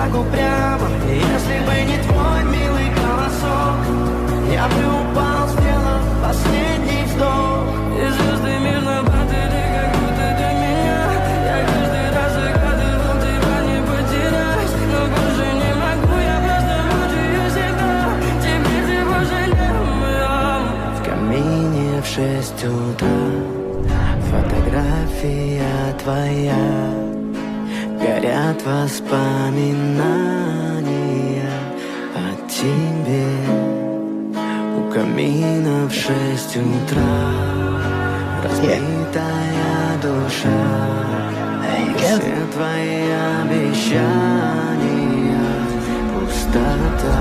так упрямо. Если бы не твой милый голосок, я бы упал, сделал последний вдох. И звезды мирно падали, как будто для меня. Я каждый раз загадывал тебя не потерять, но больше не могу, я просто мучаю себя. Теперь ты больше не моя. В камине в 6 утра фотография твоя. Горят воспоминания о тебе. У камина в 6 утра разбитая душа. Все твои обещания пустота.